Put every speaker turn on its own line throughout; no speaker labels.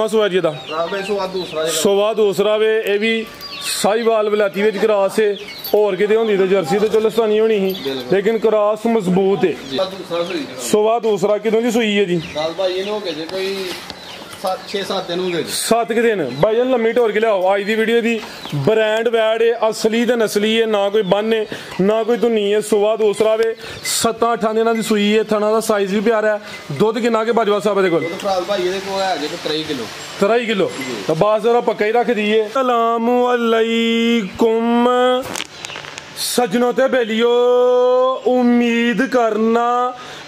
सूआ जी दा सुआ दूसरा वे ये भी साहिवाल वलायती विच क्रॉस है होर किते होंदी ते जर्सी ते चलस्तानी होनी ही लेकिन क्रॉस मजबूत है। सुआ दूसरा किदों दी सूई है जी? 7 दिन भाईजान लम्मी ढोर के लियाओ। अज की वीडियो दी ब्रांड वैड है असली ते नस्ली है ना कोई बन है ना कोई धुनी है। सुआ दूसरा वे 7-8 दिन की सूई है थना का साइज भी प्यारा है। दुध किन्ना के बाजवा साहब दे कोल 3 किलो तो बस जरा पक्का ही रख दिए। अस्सलाम अलैकुम सजनों ते बेलियो उम्मीद करना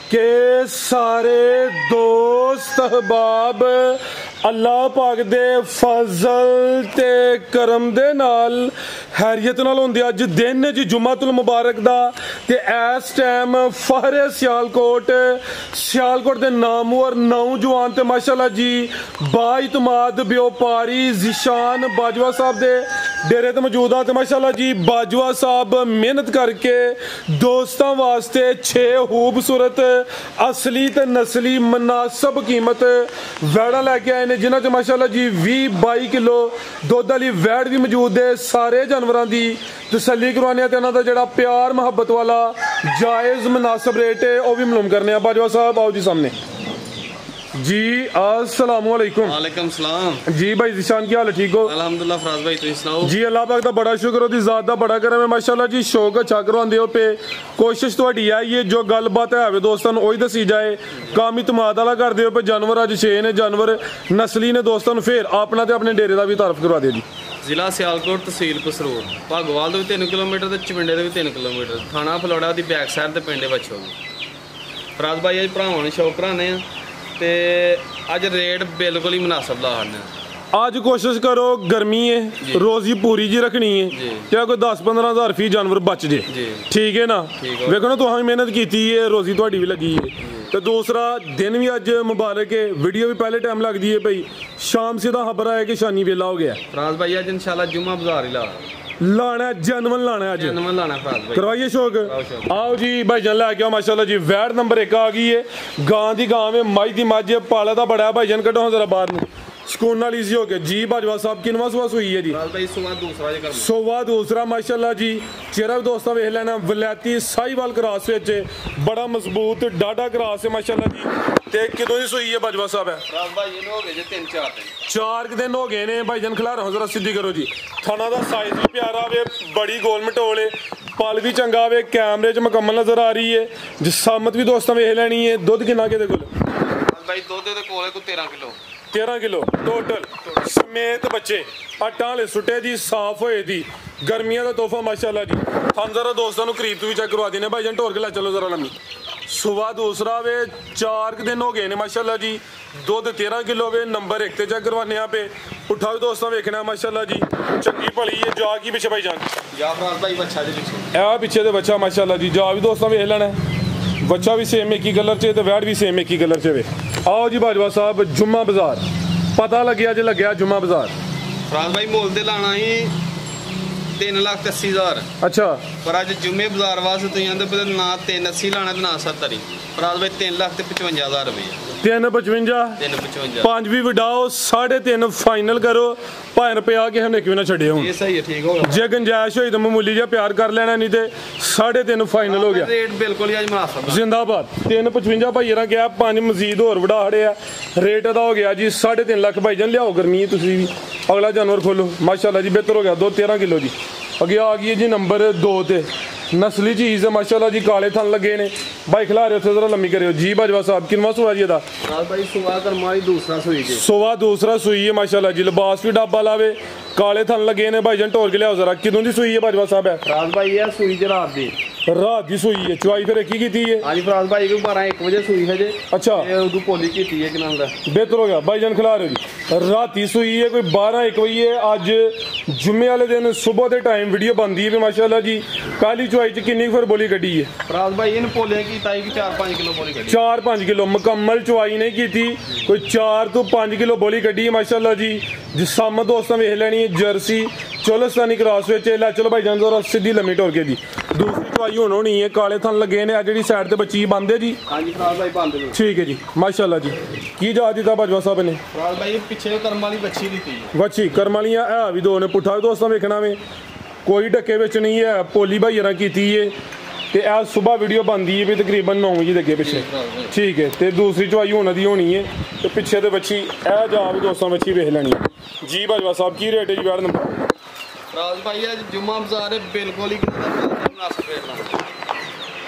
के सारे दोस्त अहबाब अल्लाह पाक दे फजल ते करम दे नाल हैरियत नाल होंदे। अज दिन च जुम्मतुल मुबारक दा ते इस टाइम फहरे सियालकोट दे नामवर नौजवान ते माशाअल्लाह जी बाइतमाद व्यापारी जिशान बाजवा साहब दे डेरे ते मौजूद आ। ते माशाअल्लाह जी बाजवा साहब मेहनत करके दोस्तां वास्ते 6 खूबसूरत असली ते नस्ली मुनासब कीमत वैड़ा लैके आए ने जिन्हां च माशाअल्लाह जी 20-22 किलो दुध वाली वैड़ भी मौजूद है। सारे जानवरां दी तसल्ली करवाने ते इन्हां दा जिहड़ा प्यार मुहब्बत वाला जायज़ मुनासब रेट है वह भी मालूम करने। बाजवा साहब आओ जी सामने जी। अस्सलाम वालेकुम।
वालेकुम सलाम
जी भाई जिशान क्या हाल है? ठीक हो?
अल्हम्दुलिल्लाह फराज भाई तुम सुनाओ
जी। अल्लाह पाक दा बड़ा शुक्र ओदी जात दा बड़ा करम है माशाअल्लाह जी। शौक अच्छा करवांदे हो पे कोशिश तुहाडी है ये जो गलबात है दोस्तों ओही दसी जाए काम इतमाद वाला करदे हो पे। जानवर अज 6 ने जानवर नस्ली ने दोस्तों फिर अपना ते अपने डेरे का भी तारफ करवा दियो जी।
जिला सियालकोट तहसील पसरूर भागोवाल दे 3 किलोमीटर ते चविंडे दे 3 किलोमीटर थाना फलोड़ा दी बैक साइड ते पिंड बछोगी। फराज भाई अज भरावां नूं शौक कराने ते अज रेट बिल्कुल ही मुनासिब ला हड़ने।
आज कोशिश करो गर्मी है रोजी पूरी जी रखनी है क्या कोई 10-15 हज़ार फी जानवर बच जे ठीक है ना। वेखो ना तुहां मेहनत की है रोजी तुहाडी भी लगी है तो दूसरा दिन भी अज मुबारक है। वीडियो भी पहले टाइम लगती है भाई शाम से खबर है कि शानी वेला हो गया।
फराज भाई अज इंशाल्लाह जुम्मा बाजार ही
लाना जनवन लाना है
जनवन लाना
करवाइए शौक। आओ जी भाई जान लैके आओ माशाल्लाह जी वैड़ नंबर 1 आ गई है। गां दी गां में मज दी मज पाला दा बड़ा भाई जान कटो जरा बाहर नूं सुकून नाल इजी हो गया जी। बाजवा साहब किनवा सुआ सुई है जी? सुआ दूसरा माशाल्लाह जी। चेहरा भी दोस्तों वेख लेना वलैती साहिवाल क्रॉस विच बड़ा मजबूत डाडा क्रॉस है माशाल्लाह जी। ते किदों दी सुई है बाजवा साहब? है
भाई ये हो गए जी
4 दिन हो गए ने भाईजान खिला जरा सीधी करो जी। थाना दा साइज भी प्यारा वे बड़ी गोल मटोल है पल भी चंगा वे कैमरे च मुकम्मल नजर आ रही है। जिसामत भी दोस्तों वेख लेनी है। दुध किन्ना के कोल?
भाई दुध दे कोल को
13 किलो टोटल समेत बच्चे अट्टाले सुटे दी साफ होए दी गर्मियां का तोहफा माशाल्लाह जी। हम जरा दोस्तों करीब तो भी चेक करवा देने भाईजान ढोर के ला चलो जरा लम्मी। सुबह दूसरा वे 4 दिन हो गए ने माशाल्लाह जी। दुध 13 किलो वे नंबर 1 ते चेक करवाने पे उठा भी दोस्तों वेखना माशाल्लाह जी चंगी भली है। जा की पिछे भाईजान पिछे दे बच्चा माशाल्लाह जी। जा भी दोस्तों वेख लेना बच्चा भी सेम एक ही कलर च वैड भी सेम एक ही कलर च वे। आओ जी बाजवा साहब जुम्मा बाजार पता लग्या जे लग्या जुम्मा बाजार।
फराज भाई मोल ते लाना ही 3,80,000
अच्छा
पर अज जुम्मे बाजार वास्ते तुम आंदे ना 380 लाना ना 70। फराज भाई 3,55,000 रुपये
3,55 5 भी वडाओ 3.5 फाइनल करो भाई रुपया कि हम एक भी ना छड़े हो जे गुंजाइश हुई तो मामूली जा प्यार कर लेना नहीं तो 3.5 फाइनल हो गया
रेट बिल्कुल
जिंदाबाद। 3,55 भाई ने कहा 5 मजीद होर वड़ा खड़े रेट अदा हो गया जी 3.5 लाख। भाई जान लियाओ गर्मी तुसी भी अगला जानवर खोलो माशाल्लाह जी बेहतर हो गया। दुध 13 किलो जी। अगे आ गई है जी नंबर 2 ते नस्ली चीज है माशाल्लाह जी काले थन लगे ने भाई खिला रहे जरा लम्मी करो जी। बाजवा साहब किनवा सुआ जी दा? सुआ दूसरा सुई है माशाल्लाह जी। लिबास भी डब्बा लावे काले थन लगे ने भाई जान ढोल के लियाओ जरा किदों दी सुई है बाजवा साहब? है
फराज भाई है सुई च रात दी सुई है चुआई फिर एक ही की है। हां जी फराज भाई को 12-1 बजे सुई है जी। अच्छा उदू पोली की है कि नाम दा
बेहतर हो गया भाई जान खिला रहे जी राती सुई है कोई 12-1 बजे अज जुम्मे वाले दिन सुबह के टाइम वीडियो बनती है माशाल्लाह जी। काली चुआई च किन्नी फिर बोली कड्डी है?
फराज भाई इन पोले की 4-5 किलो बोली कड्डी
4-5 किलो मुकम्मल चुआई नहीं की थी कोई 4 तो 5 किलो बोली कड्डी है माशाल्लाह जी। जिसामत दोस्तों वेख लेनी है जर्सी चोलस्तानी क्रॉस ला चलो भाई जान जरा सीधी लम्मी ढोल के दी। दूसरी ਚਵਾਈ ਹੁਣ ਹੋਣੀ ਹੈ। ਕਾਲੇ ਥਣ ਲੱਗੇ ਨੇ। ਆ ਜਿਹੜੀ ਸਾਈਡ ਤੇ ਬੱਚੀ ਬੰਦੇ ਜੀ।
ਹਾਂਜੀ ਫਰਾਜ਼ ਭਾਈ ਬੰਦ ਲਓ।
ਠੀਕ ਹੈ ਜੀ ਮਾਸ਼ਾਅੱਲਾ ਜੀ। ਕੀ ਜਾ ਦਿੱਤਾ ਬਾਜਵਾ ਸਾਹਿਬ ਨੇ?
ਫਰਾਜ਼ ਭਾਈ ਪਿੱਛੇ ਕਰਮ ਵਾਲੀ ਬੱਚੀ ਦਿੱਤੀ
ਵੱਛੀ ਕਰਮ ਵਾਲੀਆਂ ਹੈ ਵੀ ਦੋ ਨੇ। ਪੁੱਠਾ ਵੀ ਦੋਸਤਾਂ ਵੇਖਣਾ ਵੇ, ਕੋਈ ਢੱਕੇ ਵਿੱਚ ਨਹੀਂ ਹੈ। ਪੋਲੀ ਭਾਈ ਰਾਂ ਕੀਤੀ ਏ ਤੇ ਇਹ ਸਵੇਰ ਵੀਡੀਓ ਬਣਦੀ ਹੈ ਵੀ ਤਕਰੀਬਨ 9 ਵਜੇ ਦੇ ਅੱਗੇ ਪਿੱਛੇ। ਠੀਕ ਹੈ ਤੇ ਦੂਸਰੀ ਚਵਾਈ ਉਹਨਾਂ ਦੀ ਹੋਣੀ ਹੈ ਤੇ ਪਿੱਛੇ ਤੇ ਬੱਚੀ ਇਹ ਜਾ ਵੀ ਦੋਸਤਾਂ ਬੱਚੀ ਵੇਖ ਲੈਣੀ ਹੈ ਜੀ। ਬਾਜਵਾ ਸਾਹਿਬ ਕੀ ਰੇਟ ਹੈ ਜੀ? ਵਾਰ ਨੰਬਰ
ਫਰਾਜ਼ ਭਾਈ ਅੱਜ ਜੁਮਾ ਬਾਜ਼ਾਰ ਹੈ ਬਿਲਕੁਲ ਹੀ ਮੁਨਾਸਿਬ ਰੇਟ ਲਾਉਣਾ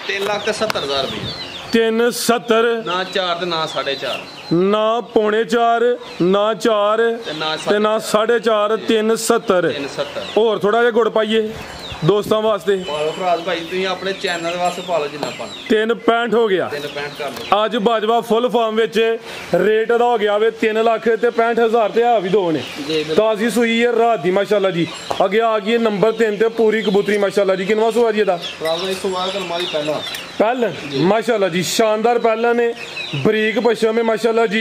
3,70,000 ਰੁਪਏ।
370
ਨਾ 4 ਤੇ ਨਾ 4.5
ਨਾ ਪੌਣੇ 4 ਨਾ 4 ਤੇ ਨਾ 4.5 370।
370
ਹੋਰ ਥੋੜਾ ਜਿਹਾ ਗੁੜ ਪਾਈਏ ਦੋਸਤਾਂ ਵਾਸਤੇ।
ਪਾਲੋ ਫਰਾਜ਼ ਭਾਈ ਤੁਸੀਂ ਆਪਣੇ ਚੈਨਲ ਵਾਸਤੇ ਪਾ ਲਓ ਜਿੰਨਾ ਪਾਣਾ।
365 ਹੋ ਗਿਆ।
365 ਕਰ ਲਓ।
ਅੱਜ ਬਾਜਵਾ ਫੁੱਲ ਫਾਰਮ ਵਿੱਚ ਰੇਟ ਦਾ ਹੋ ਗਿਆ ਵੇ 3 ਲੱਖ ਤੇ 65,000 ਤੇ ਆ ਵੀ ਦੋ ਨੇ। ਤਾਜ਼ੀ ਸੂਈ ਹੈ ਰਾਤ ਦੀ ਮਾਸ਼ਾਅੱਲਾ ਜੀ। ਅੱਗੇ ਆ ਗਈ ਨੰਬਰ 3 ਤੇ ਪੂਰੀ ਕਬੂਤਰੀ ਮਾਸ਼ਾਅੱਲਾ ਜੀ। ਕਿੰਨਵਾ ਸੂਆ ਜੀ ਇਹਦਾ?
ਫਰਾਜ਼ ਭਾਈ ਸਵਾਲ ਕਰਮ ਵਾਲੀ ਪਹਿਲਾ
माशाल्लाह जी। शानदार पहला ने बरीक पशम में माशाल्लाह जी।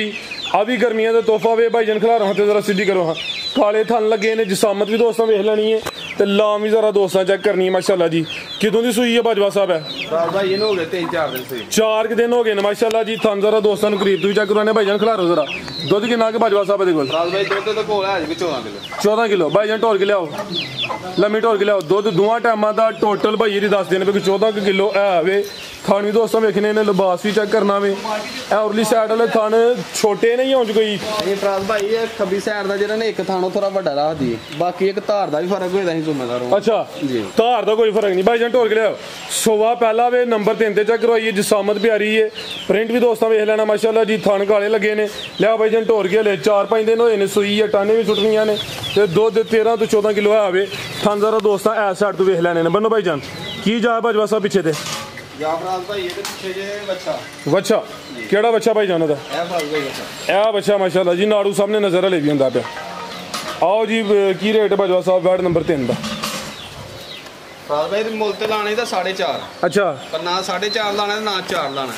अभी गर्मियां का तोहफा वे भाईजान खिला रहा जरा सीधी करो। हाँ काले थन लगे ने। जिसामत भी दोस्तों वेख लेनी है तो लाम भी जरा दोस्तों चेक करनी है माशाल्लाह जी। कितों की सूई है बाजवा साहब? है
भाई हो गए 3-4 दिन से।
4 दिन हो गए माशाल्लाह जी। थन जरा दोस्तों करीब तो भी चेक करवाने भाईजान खिला रहा जरा। दुध कितना के बाजवा साहब दे कोल? 14 किलो भाईजान ढोल के लियाओ लम्मी ढोल के लियाओ। दुध दोवां टाइमां दा टोटल भाई जी दस दिन 14 किलो है वे। थान भी दोस्तों वेखने ने लिबास भी चेक करना वे। औरली साइड वाले थान छोटे नहीं हों कोई।
फराज भाई ये खब्बी साइड दा जेड़ा ने एक थानो थोड़ा बड़ा रख दी। बाकी एक धार दा भी फर्क होएदा ही जिम्मेदार हूं।
अच्छा जी धार दा कोई फर्क नहीं भाईजान ढोल के लियाओ। सोवा पहला वे नंबर 3 ते चेक करवाइए। जिसामत प्यारी है। प्रिंट भी दोस्तों वेख लेना माशाल्लाह जी। थान काले लगे ने। लिया भाईजान ढोल के ले 4-5 दिन होए ने सूई है। टाने भी सुटनियां ने ते दुध 13 तो 14 किलो है वे। थान जरा दोस्तों ऐ साइड तो वेख लेने ने। बनो भाईजान की जा बाजवा साहब पीछे ते बच्चा केड़ा बच्चा भाई जाना था? ए बच्चा माशाल्लाह जी। नाड़ू सामने नजर ले भी होंदा पे। आओ जी की रेट बाजवा साहब वार्ड नंबर 3 दा?
फराज भाई मुल ते लाने दा 4.5।
अच्छा
पर ना 4.5 लाना ना 4 लाना।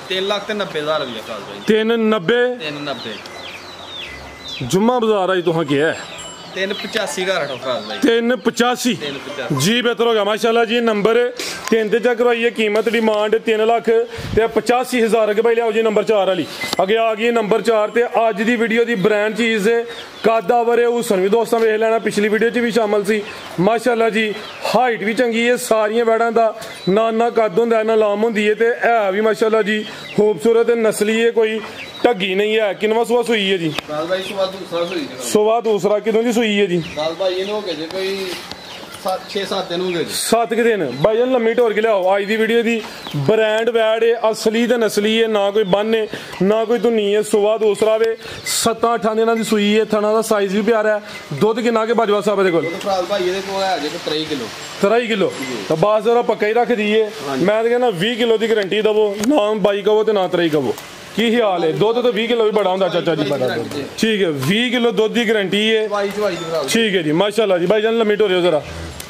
3,90,000 रुपया फराज भाई।
390 जुम्मा बाजार आई तुहां क्या है?
385 का रखो फराज भाई।
385 जी बेहतर हो गया माशाल्लाह जी। नंबर 3 ते चेक करवाइए। कीमत डिमांड 3,85,000 के भाई लियाओ जी। नंबर 4 वाली अगे आ गई नंबर 4 ते अज दी वीडियो दी ब्रांड चीज़ कादावर हुसन भी दोस्तों वेख लेना। पिछली वीडियो च भी शामिल सी माशाल्लाह जी। हाइट भी चंगी है। सारियां वैड़ां दा ना कद होंदा ना लाम होंदी है ते है भी माशाल्लाह जी खूबसूरत नस्ली है। कोई ढगी नहीं है। किनवा सुबह सूई है जी? सुबह दूसरा कितों की सूई है जी?
6-7 दिन हो गए।
7 दिन भाईजान लम्मी ढोर के लियाओ। अज की वीडियो दी ब्रांड वैड है। असली ते नस्ली है। ना कोई बन है ना कोई धुनी है। सुबह दूसरा वे 7-8 दिन की सूई है। थना का साइज भी प्यारा है। दुध कितना के बाजवा साहब दे कोल? 23 किलो तो बास जरा पक्का ही रख दीए। मैं तो कहना 20 किलो की गारंटी दवो। ना 22 कवो तो ना 23 कवो। की ख्याल है? दुध तो 20 किलो भी बड़ा होंगे चाचा जी। ठीक है 20 किलो दुध की गारंटी है। ठीक है जी माशाल्लाह जी। भाईजान लम्मी ढोरियो जरा।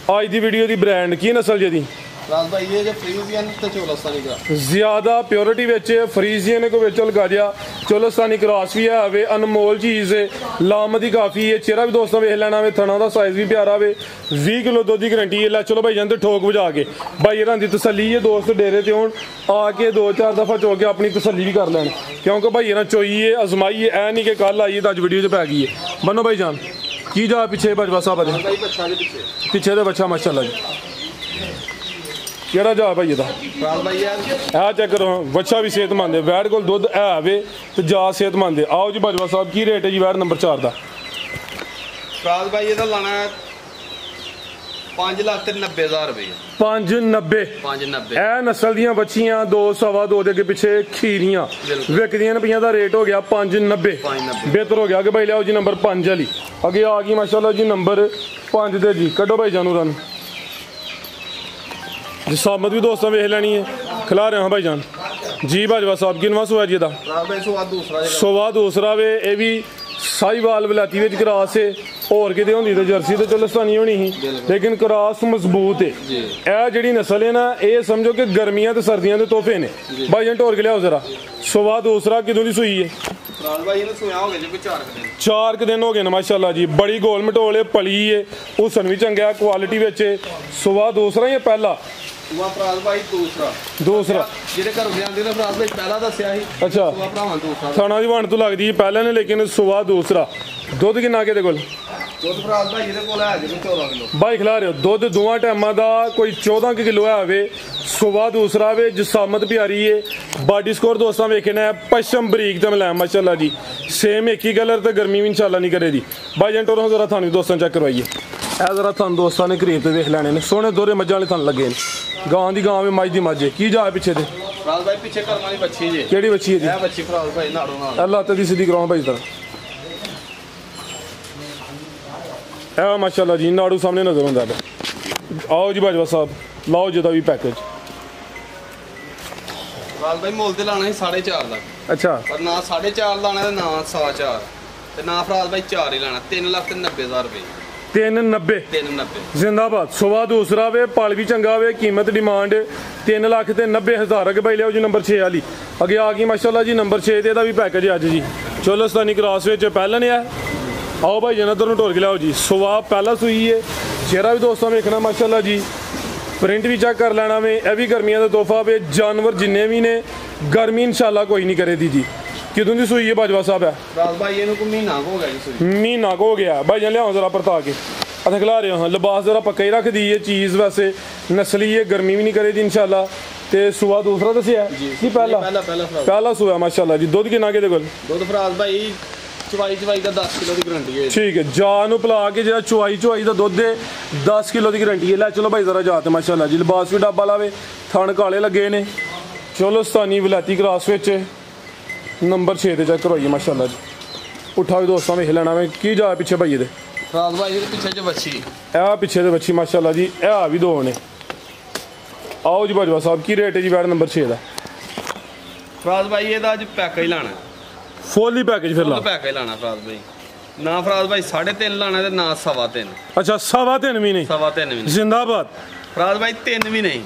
आज की वीडियो की ब्रांड की नस्ल जी? ज्यादा प्योरिटी विच फ्रीजियन को विच लगा दिया। चोलस्तानी क्रॉस भी है वे। अनमोल चीज़ है। लामती काफ़ी है। चेहरा भी दोस्तों वेख लेना वे। थना का साइज भी प्यारा वे। 20 किलो दुध की गारंटी है। लै चलो भाई जान ठोक बजा के भाई इन्हों की तसली है। दोस्त डेरे ते होण आके 2-4 दफा चो के अपनी तसली भी कर लैन। क्योंकि भाई इन्हें चोई है आजमाई है। ऐ नहीं कि कल आई है तो अज वीडियो पै गई है। बनो भाई जान की जा पिछे बाजवा साहब पिछे तो बच्चा माशाल्लाह जी। केड़ा जा भाई ए चेक करो। बच्चा भी सेहतमंद है। वैड को दुध है वे तो जा सेहतमंद है। आओ जी बाजवा साहब की रेट है जी वैड नंबर 4 का?
फराज भाई ये लाना है 5,90,000 रुपये।
590 ए नस्ल दियां बच्चियां 2-2.25 दे पिछे खीरियां विकदियां पियां दा रेट हो गया 590। बेहतर हो गया कि भाई लियाओ जी नंबर 5 वाली। अगे आ गई माशाल्लाह जी नंबर 5 दे जी। कड्डो भाई जानू रन जिसामत भी दोस्तों वेख लेनी है। खिला रहे हैं भाई जान जी। बाजवा साहब किनवा सुआ जी दा? सुबह दूसरा वे। ये भी साहिवाल वलायती विच क्रॉस है। होर किते होंदी ते जर्सी ते चोलस्तानी होनी ही लेकिन क्रॉस मजबूत है। यह जिहड़ी नस्ल है ना ये समझो कि गर्मियां ते सर्दियां दे तोहफे ने। भाई जान ढोर के लियाओ जरा। सुबह दूसरा कितों की सूई है? 4 दिन हो गए ना माशाल्लाह जी। बड़ी गोल मटोल है। पली है। हुसन भी चंगा क्वालिटी विच। सुबह दूसरा ही पहला
ਸੂਆ ਫਰਾਜ਼ ਭਾਈ ਦੂਸਰਾ ਜਿਹੜੇ ਘਰੋਂ ਲਿਆਂਦੇ ਨੇ ਫਰਾਜ਼ ਭਾਈ ਪਹਿਲਾਂ ਦੱਸਿਆ ਸੀ।
ਅੱਛਾ
ਸੂਆ ਭਰਾਵਾਂ ਦੂਸਰਾ
ਥਾਣਾ ਦੀ ਵੰਡ ਤੋਂ ਲੱਗਦੀ ਪਹਿਲਾਂ ਨੇ, ਲੇਕਿਨ ਸੁਆ ਦੂਸਰਾ। ਦੁੱਧ ਕਿੰਨਾ ਕਿਹਦੇ ਕੋਲ?
ਦੁੱਧ ਫਰਾਜ਼ ਭਾਈ ਇਹਦੇ ਕੋਲ ਹੈ ਜੀ 14 ਕਿਲੋ।
ਬਾਈ ਖਿਲਾ ਰਹੇ ਹੋ ਦੁੱਧ ਦੋਵਾਂ ਟਾਈਮਾਂ ਦਾ ਕੋਈ 14 ਕਿਲੋ ਹੈ ਵੇ। ਸੁਬਾ ਦੂਸਰਾ ਵੇ, ਜਸਾਮਤ ਪਿਆਰੀ ਏ। ਬਾਡੀ ਸਕੋਰ ਦੋਸਤਾਂ ਵੇਖਣਾ ਪਸ਼ਮ ਬਰੀਕ ਤੇ ਮਲੈਮ ਮਾਸ਼ਾਅੱਲਾ ਜੀ, ਸੇਮ ਇੱਕ ਹੀ ਕਲਰ ਤੇ ਗਰਮੀ ਵੀ ਇਨਸ਼ਾਅੱਲਾ ਨਹੀਂ ਕਰੇ ਦੀ। ਬਾਈ ਜੰਟੋਰ ਜ਼ਰਾ ਤੁਹਾਨੂੰ ਦੋਸਤਾਂ ਚੈੱਕ ਕਰਵਾਈਏ। ਇਹ ਜ਼ਰਾ ਤੁਹਾਨੂੰ ਦੋਸਤਾਂ ਨੇ ਕਰੀਬ ਤੇ ਵੇਖ ਲੈਣੇ ਨੇ, ਸੋਹਣੇ ਦੋਰੇ ਮੱਝਾਂ ਵਾਲੇ ਤੁਹਾਨੂੰ ਲੱਗੇ ਨੇ। ਗਾਂ ਦੀ ਗਾਂ ਵੇ, ਮੱਝ ਦੀ ਮੱਝ। ਕੀ ਜਾ ਪਿੱਛੇ ਤੇ
ਫਰਾਜ਼ ਭਾਈ? ਪਿੱਛੇ ਕਰਮਾਂ ਦੀ ਬੱਚੀ ਜੀ।
ਕਿਹੜੀ ਬੱਚੀ ਹੈ ਜੀ?
ਇਹ ਬੱਚੀ ਫਰਾਜ਼ ਭਾਈ ਨਾੜੋ ਨਾਲ।
ਅੱਲਾ ਤੇ ਦੀ ਸਿੱਧੀ ਕਰਾਉਂ ਭਾਈ ਜ਼ਰਾ। ਇਹ ਮਾਸ਼ਾਅੱਲਾ ਜੀ ਨਾੜੂ ਸਾਹਮਣੇ ਨਜ਼ਰ ਆਉਂਦਾ ਹੈ। ਆਓ ਜੀ ਬਾਜਵਾ ਸਾਹਿਬ, ਲਾਓ ਜਿਹਦਾ ਵੀ ਪੈਕੇਜ।
ਫਰਾਜ਼ ਭਾਈ ਮੁੱਲ ਤੇ ਲਾਣਾ ਸੀ 4.5 ਲੱਖ।
ਅੱਛਾ,
ਪਰ ਨਾ 4.5 ਲਾਣਾ ਤੇ ਨਾ 4.25 ਤੇ ਨਾ ਫਰਾਜ਼ ਭਾਈ 4 ਹੀ ਲਾਣਾ। 3,90,000 ਰੁਪਏ।
390 ਜ਼ਿੰਦਾਬਾਦ। ਸੁਬਾ ਦੂਸਰਾ ਵੇ, ਪਲ ਵੀ ਚੰਗਾ ਵੇ। ਕੀਮਤ ਡਿਮਾਂਡ 3,90,000 ਅਗੇ ਬਾਈ ਲਿਆਓ ਜੀ ਨੰਬਰ 6 ਵਾਲੀ। ਅੱਗੇ ਆ ਗਈ ਮਾਸ਼ਾਅੱਲਾ ਜੀ ਨੰਬਰ 6 ਤੇ ਇਹਦਾ ਵੀ ਪੈਕੇਜ ਅੱਜ ਜੀ। ਚੋਲਸਤਾਨੀ ਕ੍ਰਾਸ ਵਿੱਚ ਪਹਿਲਾਂ ਨੇ ਆ। आओ भाई जन इधर ढोल के लियाओ जी। सुबह पहला सुई है, चेहरा भी दोस्तों वेखना माशाल्लाह जी, प्रिंट भी चेक कर लेना वे। यह भी गर्मियों का तोहफा वे। जानवर जिन्ने भी ने गर्मी इंशाल्लाह कोई नहीं करे दी जी। कितों की सुई है बाजवा साहब? है
भाई महीना हो गया जी।
महीना हो गया भाई जान लियाओ जरा परता के। अच्छा खिला रहे हो लिबास जरा पक्का ही रख दी है। चीज़ वैसे नस्ली है, गर्मी भी नहीं करे दी इंशाल्लाह। ते सुबह दूसरा दसिया जी? पहला सुबह माशाल्लाह जी। दुध किन्ना किहदे कोल?
दुध फराज भाई चवाई का 10 किलो की गारंटी है।
ठीक है, जान पिला के जो चवाई का दुध है 10 किलो की गारंटी है। लै चलो भाई जरा जाते माशाल्लाह जी। लिबास भी डब्बा लावे, थन काले लगे ने। चलो स्थानी वलैती क्रास विच नंबर 6 ते चेक करवाइए माशाल्लाह जी। उठा भी दोस्तों वेख लेना वे। की जा पिछे भाई दे?
फराज भाई पिछे च बच्ची।
ए पिछे दे बच्ची माशाल्लाह जी। ए भी दो ने। आओ जी बाजवा साहब, की रेट है जी बैड नंबर 6 का?
फराज भाई ये अज पैकेज लाना
फुल ही पैकेज फिर ला
पैकेज लाना फराज भाई। ना फराज भाई 3.5 लाना ते ना 3.25।
अच्छा 3.25 भी नहीं?
3.25 भी नहीं।
जिंदाबाद।
फराज भाई 3 भी नहीं।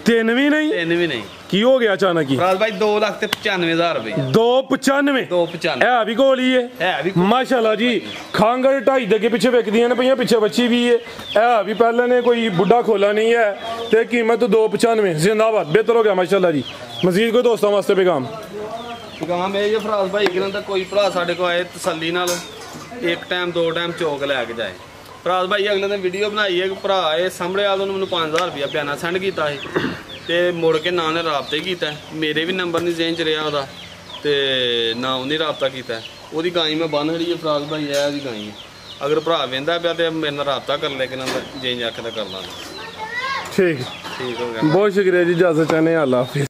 3 भी नहीं?
3 भी नहीं।
की हो गया अचानक ही?
फराज भाई 2,95,000 रुपए।
295 है भी कोल ही है माशाल्लाह जी। खांगड़ 2.5 दे पिछे विकदियां ने पईयां, पिछे बच्ची भी है भी पहले ने कोई बुढ़ा खोला नहीं है ते कीमत 295। जिंदाबाद, बेहतर हो गया माशाल्लाह जी। मजीद कोई दोस्तों वास्ते पैगाम?
पैगाम ये फराज भाई कि कोई भरा साढ़े को आए तसल्ली नाल एक टाइम 2 टाइम चौक लैके जाए। फराज भाई अगले दिन वीडियो बनाई है, भरा आए सामने आ तो मैंने 5,000 रुपया बयाना सेंड किया तो मुड़ के ना ने राबते किया। मेरे भी नंबर नहीं जेन च रहा तो ना उन्हें राबता किया। वो गाई मैं बन खड़ी है फराज भाई, है गाई है। अगर भरा वहदा पाया तो मेरे नाल राबता कर ले, जेन आखे तो कर ला।
ठीक हो गया, बहुत शुक्रिया जी। इजाजत चाहने, अल्लाह हाफिज़।